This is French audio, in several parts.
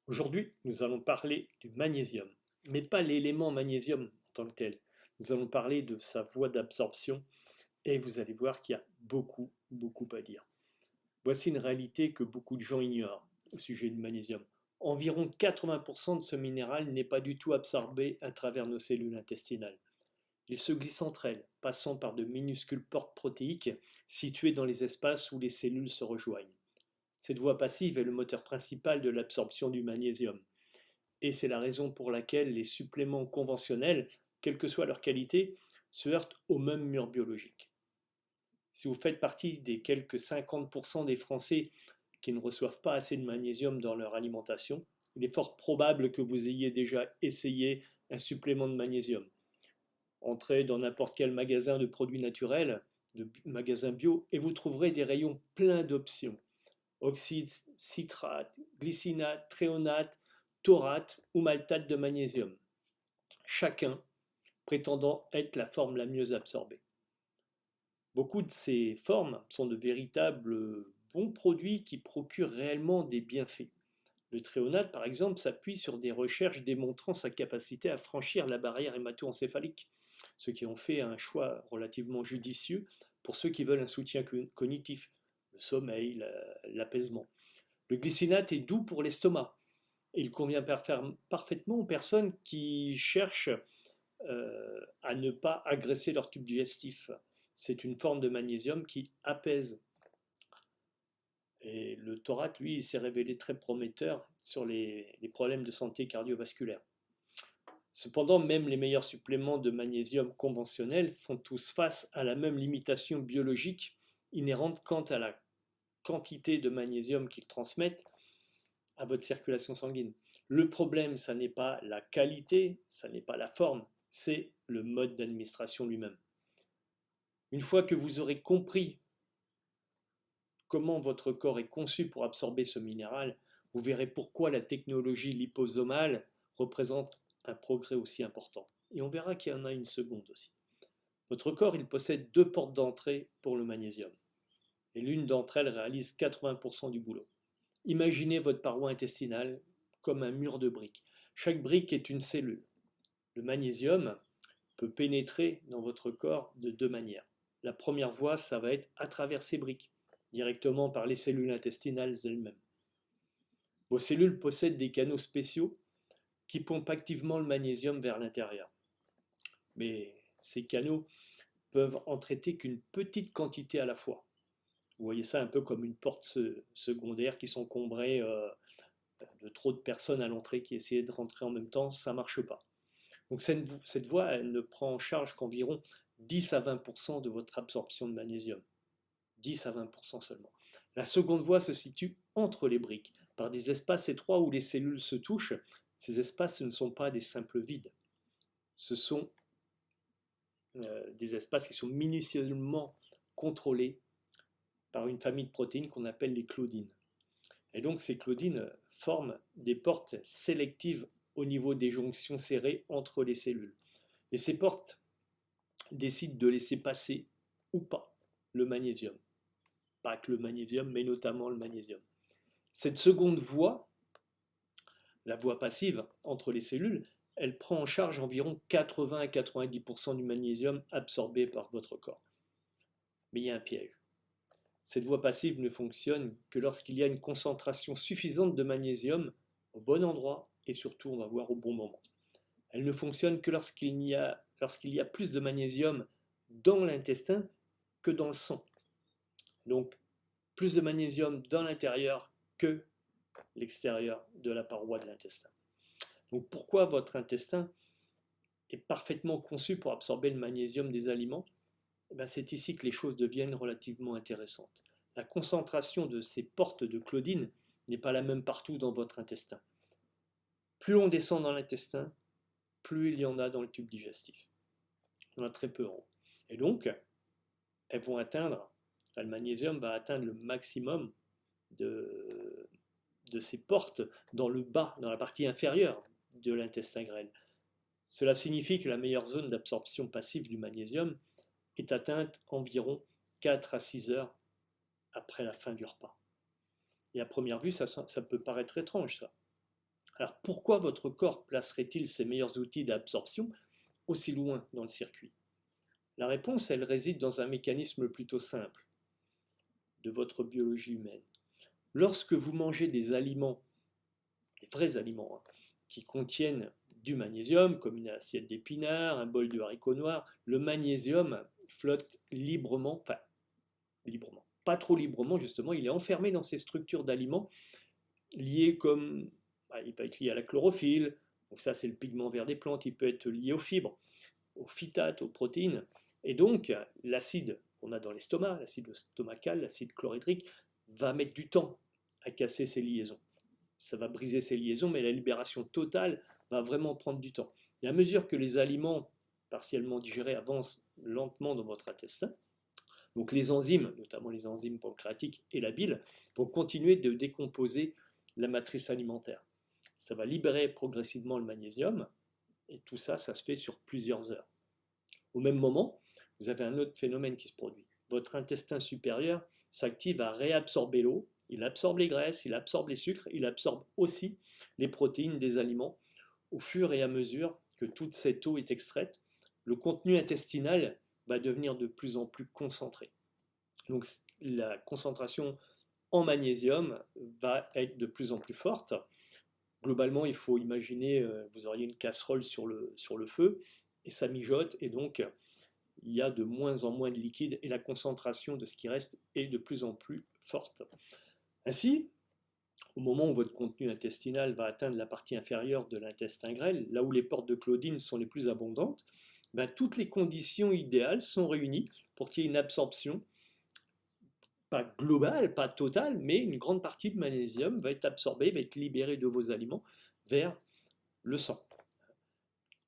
Aujourd'hui, nous allons parler du magnésium, mais pas l'élément magnésium en tant que tel. Nous allons parler de sa voie d'absorption et vous allez voir qu'il y a beaucoup à dire. Voici une réalité que beaucoup de gens ignorent au sujet du magnésium. Environ 80% de ce minéral n'est pas du tout absorbé à travers nos cellules intestinales. Il se glisse entre elles, passant par de minuscules portes protéiques situées dans les espaces où les cellules se rejoignent. Cette voie passive est le moteur principal de l'absorption du magnésium. Et c'est la raison pour laquelle les suppléments conventionnels, quelle que soit leur qualité, se heurtent au même mur biologique. Si vous faites partie des quelques 50% des Français qui ne reçoivent pas assez de magnésium dans leur alimentation, il est fort probable que vous ayez déjà essayé un supplément de magnésium. Entrez dans n'importe quel magasin de produits naturels, de magasin bio, et vous trouverez des rayons pleins d'options. Oxyde, citrate, glycinate, thréonate, taurate ou maltate de magnésium, chacun prétendant être la forme la mieux absorbée. Beaucoup de ces formes sont de véritables bons produits qui procurent réellement des bienfaits. Le thréonate, par exemple, s'appuie sur des recherches démontrant sa capacité à franchir la barrière hémato-encéphalique, ce qui en fait un choix relativement judicieux pour ceux qui veulent un soutien cognitif, le sommeil, l'apaisement. Le glycinate est doux pour l'estomac. Il convient parfaitement aux personnes qui cherchent à ne pas agresser leur tube digestif. C'est une forme de magnésium qui apaise. Et le taurate, lui, s'est révélé très prometteur sur les problèmes de santé cardiovasculaire. Cependant, même les meilleurs suppléments de magnésium conventionnels font tous face à la même limitation biologique inhérente quant à la quantité de magnésium qu'ils transmettent à votre circulation sanguine. Le problème, ça n'est pas la qualité, ça n'est pas la forme, c'est le mode d'administration lui-même. Une fois que vous aurez compris comment votre corps est conçu pour absorber ce minéral, vous verrez pourquoi la technologie liposomale représente un progrès aussi important. Et on verra qu'il y en a une seconde aussi. Votre corps, il possède deux portes d'entrée pour le magnésium. Et l'une d'entre elles réalise 80% du boulot. Imaginez votre paroi intestinale comme un mur de briques. Chaque brique est une cellule. Le magnésium peut pénétrer dans votre corps de deux manières. La première voie, ça va être à travers ces briques, directement par les cellules intestinales elles-mêmes. Vos cellules possèdent des canaux spéciaux qui pompent activement le magnésium vers l'intérieur. Mais ces canaux peuvent en traiter qu'une petite quantité à la fois. Vous voyez ça un peu comme une porte secondaire qui s'encombrait de trop de personnes à l'entrée qui essayaient de rentrer en même temps, ça ne marche pas. Donc cette voie, elle ne prend en charge qu'environ 10 à 20% de votre absorption de magnésium. 10 à 20% seulement. La seconde voie se situe entre les briques, par des espaces étroits où les cellules se touchent. Ces espaces, ce ne sont pas des simples vides. Ce sont des espaces qui sont minutieusement contrôlés par une famille de protéines qu'on appelle les claudines. Et donc ces claudines forment des portes sélectives au niveau des jonctions serrées entre les cellules. Et ces portes décident de laisser passer ou pas le magnésium. Pas que le magnésium, mais notamment le magnésium. Cette seconde voie, la voie passive entre les cellules, elle prend en charge environ 80 à 90% du magnésium absorbé par votre corps. Mais il y a un piège. Cette voie passive ne fonctionne que lorsqu'il y a une concentration suffisante de magnésium au bon endroit et surtout, on va voir, au bon moment. Elle ne fonctionne que lorsqu'il y a plus de magnésium dans l'intestin que dans le sang. Donc, plus de magnésium dans l'intérieur que l'extérieur de la paroi de l'intestin. Donc, pourquoi votre intestin est parfaitement conçu pour absorber le magnésium des aliments? C'est ici que les choses deviennent relativement intéressantes. La concentration de ces portes de claudine n'est pas la même partout dans votre intestin. Plus on descend dans l'intestin, plus il y en a dans le tube digestif. Il y en a très peu en haut. Et donc, elles vont atteindre, le magnésium va atteindre le maximum de ces portes dans le bas, dans la partie inférieure de l'intestin grêle. Cela signifie que la meilleure zone d'absorption passive du magnésium est atteinte environ 4 à 6 heures après la fin du repas. Et à première vue, ça peut paraître étrange, ça. Alors pourquoi votre corps placerait-il ses meilleurs outils d'absorption aussi loin dans le circuit? La réponse, elle réside dans un mécanisme plutôt simple de votre biologie humaine. Lorsque vous mangez des aliments, des vrais aliments, hein, qui contiennent du magnésium, comme une assiette d'épinards, un bol de haricots noirs, le magnésium flotte librement, enfin librement, pas trop librement justement, il est enfermé dans ces structures d'aliments liées comme, il peut être lié à la chlorophylle, donc ça c'est le pigment vert des plantes, il peut être lié aux fibres, aux phytates, aux protéines, et donc l'acide qu'on a dans l'estomac, l'acide stomacal, l'acide chlorhydrique, va mettre du temps à casser ces liaisons. Ça va briser ces liaisons, mais la libération totale va vraiment prendre du temps. Et à mesure que les aliments partiellement digérés avancent lentement dans votre intestin, donc les enzymes, notamment les enzymes pancréatiques et la bile, vont continuer de décomposer la matrice alimentaire. Ça va libérer progressivement le magnésium, et tout ça, ça se fait sur plusieurs heures. Au même moment, vous avez un autre phénomène qui se produit. Votre intestin supérieur s'active à réabsorber l'eau, il absorbe les graisses, il absorbe les sucres, il absorbe aussi les protéines des aliments. Au fur et à mesure que toute cette eau est extraite, le contenu intestinal va devenir de plus en plus concentré. Donc la concentration en magnésium va être de plus en plus forte. Globalement, il faut imaginer, vous auriez une casserole sur le feu, et ça mijote, et donc il y a de moins en moins de liquide, et la concentration de ce qui reste est de plus en plus forte. Ainsi, au moment où votre contenu intestinal va atteindre la partie inférieure de l'intestin grêle, là où les portes de Claudine sont les plus abondantes, toutes les conditions idéales sont réunies pour qu'il y ait une absorption, pas globale, pas totale, mais une grande partie de magnésium va être absorbée, va être libérée de vos aliments vers le sang.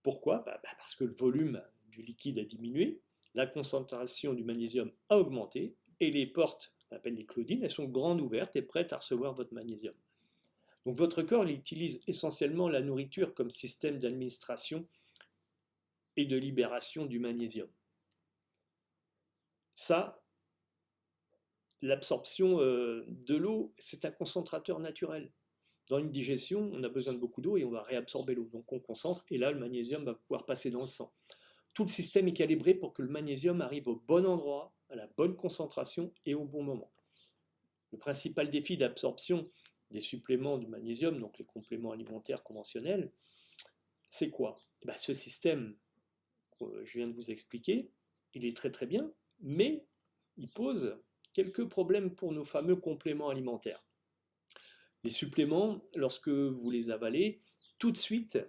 Pourquoi? Parce que le volume du liquide a diminué, la concentration du magnésium a augmenté, et les portes, qu'on appelle les Claudines, elles sont grandes ouvertes et prêtes à recevoir votre magnésium. Donc votre corps il utilise essentiellement la nourriture comme système d'administration et de libération du magnésium. Ça, l'absorption de l'eau, c'est un concentrateur naturel. Dans une digestion, on a besoin de beaucoup d'eau et on va réabsorber l'eau. Donc on concentre et là, le magnésium va pouvoir passer dans le sang. Tout le système est calibré pour que le magnésium arrive au bon endroit, à la bonne concentration et au bon moment. Le principal défi d'absorption des suppléments de magnésium, donc les compléments alimentaires conventionnels, c'est quoi? Ce système que je viens de vous expliquer, il est très très bien, mais il pose quelques problèmes pour nos fameux compléments alimentaires. Les suppléments, lorsque vous les avalez, tout de suite,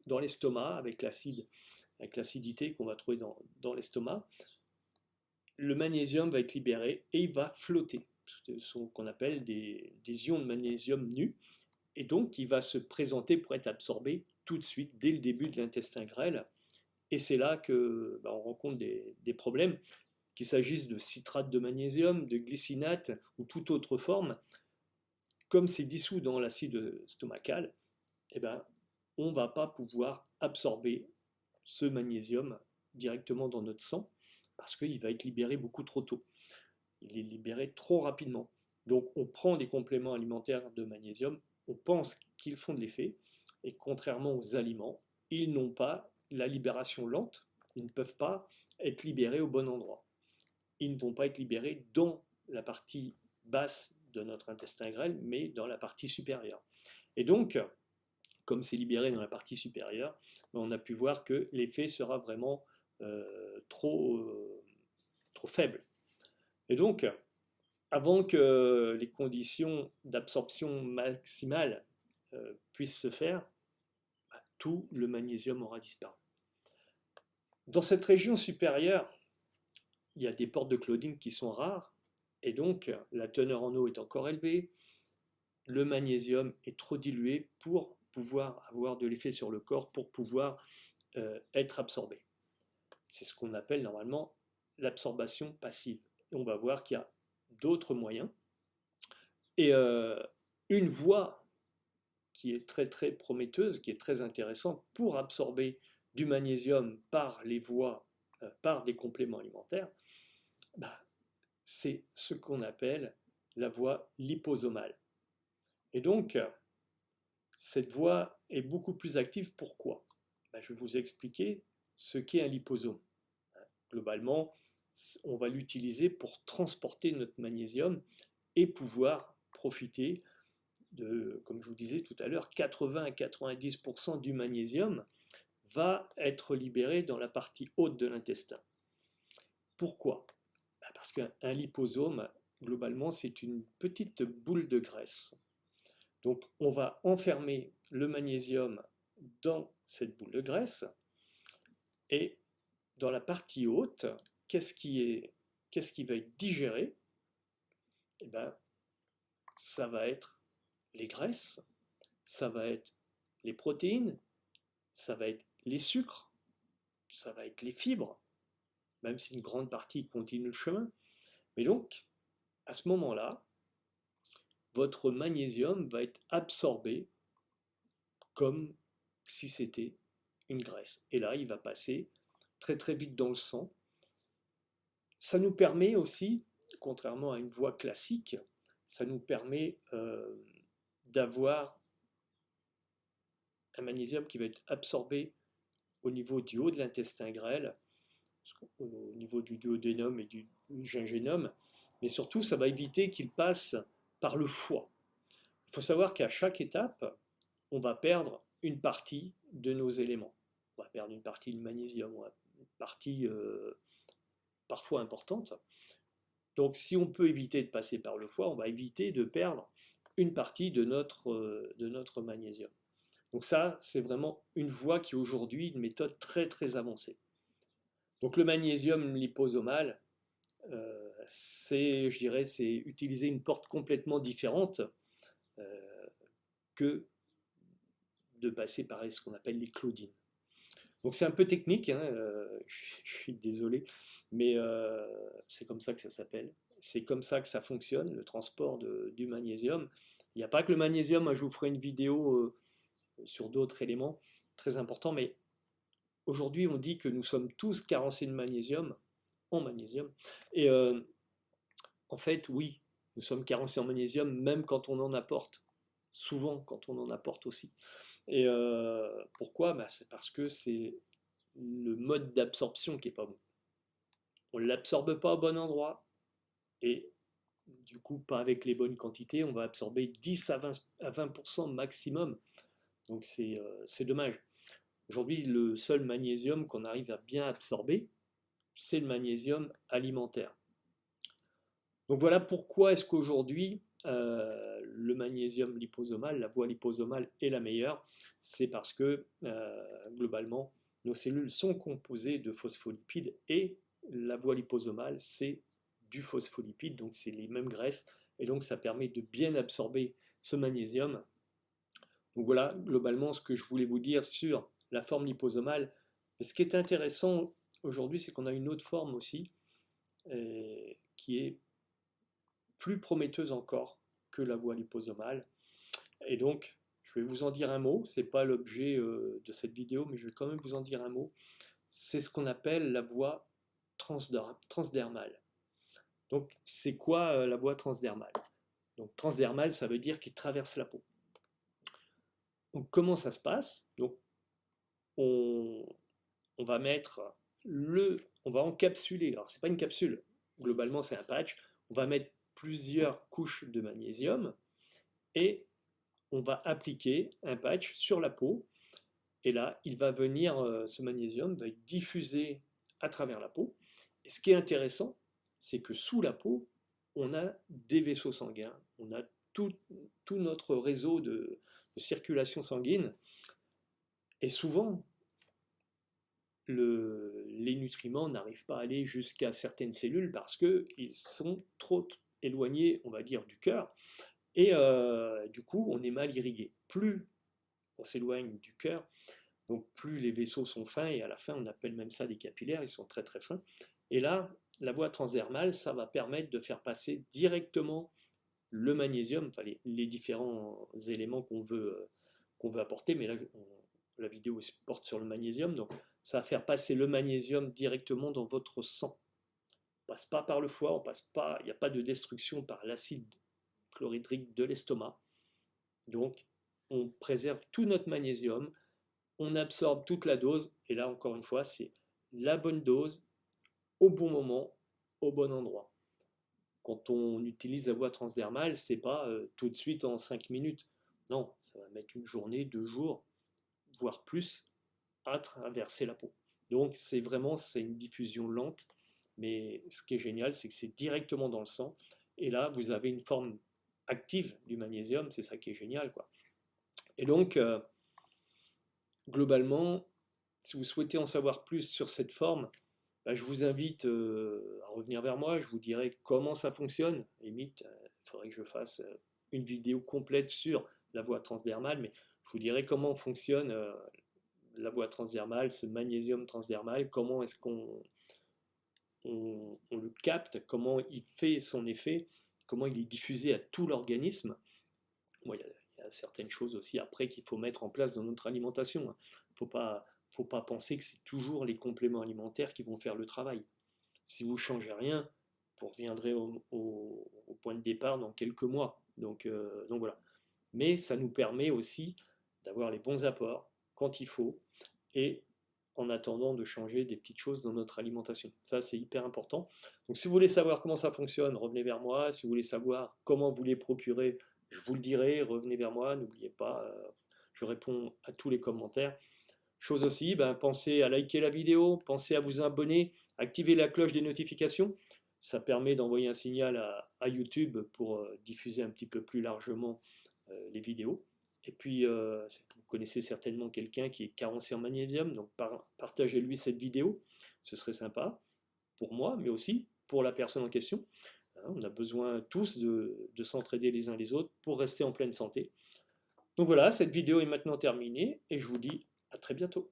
dans l'estomac, avec l'acidité qu'on va trouver dans l'estomac, le magnésium va être libéré et il va flotter. Ce sont qu'on appelle des ions de magnésium nus. Et donc, il va se présenter pour être absorbé tout de suite, dès le début de l'intestin grêle. Et c'est là qu'on rencontre des problèmes, qu'il s'agisse de citrate de magnésium, de glycinate ou toute autre forme. Comme c'est dissous dans l'acide stomacal, on ne va pas pouvoir absorber ce magnésium directement dans notre sang parce qu'il va être libéré beaucoup trop tôt. Il est libéré trop rapidement. Donc on prend des compléments alimentaires de magnésium, on pense qu'ils font de l'effet, et contrairement aux aliments, ils n'ont pas la libération lente, ils ne peuvent pas être libérés au bon endroit. Ils ne vont pas être libérés dans la partie basse de notre intestin grêle, mais dans la partie supérieure. Et donc, comme c'est libéré dans la partie supérieure, on a pu voir que l'effet sera vraiment trop faible. Et donc, avant que les conditions d'absorption maximale puissent se faire, tout le magnésium aura disparu. Dans cette région supérieure, il y a des portes de Claudine qui sont rares, et donc la teneur en eau est encore élevée, le magnésium est trop dilué pour pouvoir avoir de l'effet sur le corps, pour pouvoir être absorbé. C'est ce qu'on appelle normalement l'absorption passive. Et on va voir qu'il y a d'autres moyens. Et une voie qui est très très prometteuse, qui est très intéressante pour absorber du magnésium par les voies, par des compléments alimentaires, c'est ce qu'on appelle la voie liposomale. Et donc, Cette voie est beaucoup plus active. Pourquoi? Ben, je vais vous expliquer ce qu'est un liposome. Globalement, on va l'utiliser pour transporter notre magnésium et pouvoir profiter de, comme je vous disais tout à l'heure, 80 à 90% du magnésium va être libéré dans la partie haute de l'intestin. Pourquoi? Ben parce qu'un liposome, globalement, c'est une petite boule de graisse. Donc on va enfermer le magnésium dans cette boule de graisse et dans la partie haute, qu'est-ce qui va être digéré? Eh ben, ça va être les graisses, ça va être les protéines, ça va être les sucres, ça va être les fibres, même si une grande partie continue le chemin. Mais donc, à ce moment-là, votre magnésium va être absorbé comme si c'était une graisse. Et là, il va passer très très vite dans le sang. Ça nous permet aussi, contrairement à une voie classique, ça nous permet d'avoir un magnésium qui va être absorbé au niveau du haut de l'intestin grêle, au niveau du duodénum et du gingénum, mais surtout ça va éviter qu'il passe par le foie. Il faut savoir qu'à chaque étape, on va perdre une partie de nos éléments. On va perdre une partie du magnésium, une partie parfois importante. Donc si on peut éviter de passer par le foie, on va éviter de perdre une partie de notre magnésium. Donc ça, c'est vraiment une voie qui est aujourd'hui une méthode très très avancée. Donc le magnésium liposomal, je dirais, c'est utiliser une porte complètement différente que de passer par ce qu'on appelle les claudines. Donc c'est un peu technique, hein, je suis désolé, mais c'est comme ça que ça s'appelle. C'est comme ça que ça fonctionne, le transport du magnésium. Il n'y a pas que le magnésium, hein, je vous ferai une vidéo sur d'autres éléments très importants, mais aujourd'hui on dit que nous sommes tous carencés de magnésium, en magnésium, et en fait oui, nous sommes carencés en magnésium même quand on en apporte, souvent quand on en apporte aussi. Et pourquoi? Bah, c'est parce que c'est le mode d'absorption qui est pas bon. On ne l'absorbe pas au bon endroit et du coup pas avec les bonnes quantités. On va absorber 10 à 20% maximum. Donc c'est dommage. Aujourd'hui, le seul magnésium qu'on arrive à bien absorber, c'est le magnésium alimentaire. Donc voilà pourquoi est-ce qu'aujourd'hui, le magnésium liposomal, la voie liposomale est la meilleure. C'est parce que globalement, nos cellules sont composées de phospholipides et la voie liposomale, c'est du phospholipide, donc c'est les mêmes graisses, et donc ça permet de bien absorber ce magnésium. Donc voilà globalement ce que je voulais vous dire sur la forme liposomale. Mais ce qui est intéressant aujourd'hui, c'est qu'on a une autre forme aussi, qui est plus prometteuse encore que la voie liposomale. Et donc, je vais vous en dire un mot, ce n'est pas l'objet de cette vidéo, mais je vais quand même vous en dire un mot. C'est ce qu'on appelle la voie transdermale. Donc, c'est quoi la voie transdermale? Donc, transdermale, ça veut dire qu'il traverse la peau. Donc, comment ça se passe? Donc, on va mettre on va encapsuler, alors c'est pas une capsule, globalement c'est un patch, on va mettre plusieurs couches de magnésium et on va appliquer un patch sur la peau et là il va venir, ce magnésium va être diffusé à travers la peau et ce qui est intéressant c'est que sous la peau on a des vaisseaux sanguins, on a tout notre réseau de circulation sanguine et souvent les nutriments n'arrivent pas à aller jusqu'à certaines cellules parce qu'ils sont trop éloignés, on va dire, du cœur. Et du coup, on est mal irrigué. Plus on s'éloigne du cœur, donc plus les vaisseaux sont fins, et à la fin, on appelle même ça des capillaires, ils sont très très fins. Et là, la voie transdermale, ça va permettre de faire passer directement le magnésium, enfin les différents éléments qu'on veut apporter, mais là, la vidéo porte sur le magnésium, donc ça va faire passer le magnésium directement dans votre sang. On ne passe pas par le foie, il n'y a pas de destruction par l'acide chlorhydrique de l'estomac. Donc on préserve tout notre magnésium, on absorbe toute la dose, et là encore une fois, c'est la bonne dose, au bon moment, au bon endroit. Quand on utilise la voie transdermale, c'est pas tout de suite en 5 minutes. Non, ça va mettre une journée, 2 jours, voire plus, à traverser la peau. Donc c'est une diffusion lente, mais ce qui est génial, c'est que c'est directement dans le sang. Et là, vous avez une forme active du magnésium, c'est ça qui est génial, quoi. Et donc, globalement, si vous souhaitez en savoir plus sur cette forme, bah, je vous invite à revenir vers moi, je vous dirai comment ça fonctionne. Limite, il faudrait que je fasse une vidéo complète sur la voie transdermale, mais je vous dirai comment fonctionne la voie transdermale, ce magnésium transdermal, comment est-ce qu'on le capte, comment il fait son effet, comment il est diffusé à tout l'organisme. Bon, il y a certaines choses aussi après qu'il faut mettre en place dans notre alimentation. Il ne faut pas penser que c'est toujours les compléments alimentaires qui vont faire le travail. Si vous ne changez rien, vous reviendrez au point de départ dans quelques mois. Donc voilà. Mais ça nous permet aussi d'avoir les bons apports quand il faut et en attendant de changer des petites choses dans notre alimentation. Ça, c'est hyper important. Donc si vous voulez savoir comment ça fonctionne, revenez vers moi. Si vous voulez savoir comment vous les procurer, je vous le dirai, revenez vers moi. N'oubliez pas, je réponds à tous les commentaires. Chose aussi, ben, pensez à liker la vidéo, pensez à vous abonner, activer la cloche des notifications. Ça permet d'envoyer un signal à YouTube pour diffuser un petit peu plus largement les vidéos. Et puis, vous connaissez certainement quelqu'un qui est carencé en magnésium, donc partagez-lui cette vidéo, ce serait sympa pour moi, mais aussi pour la personne en question. On a besoin tous de s'entraider les uns les autres pour rester en pleine santé. Donc voilà, cette vidéo est maintenant terminée et je vous dis à très bientôt.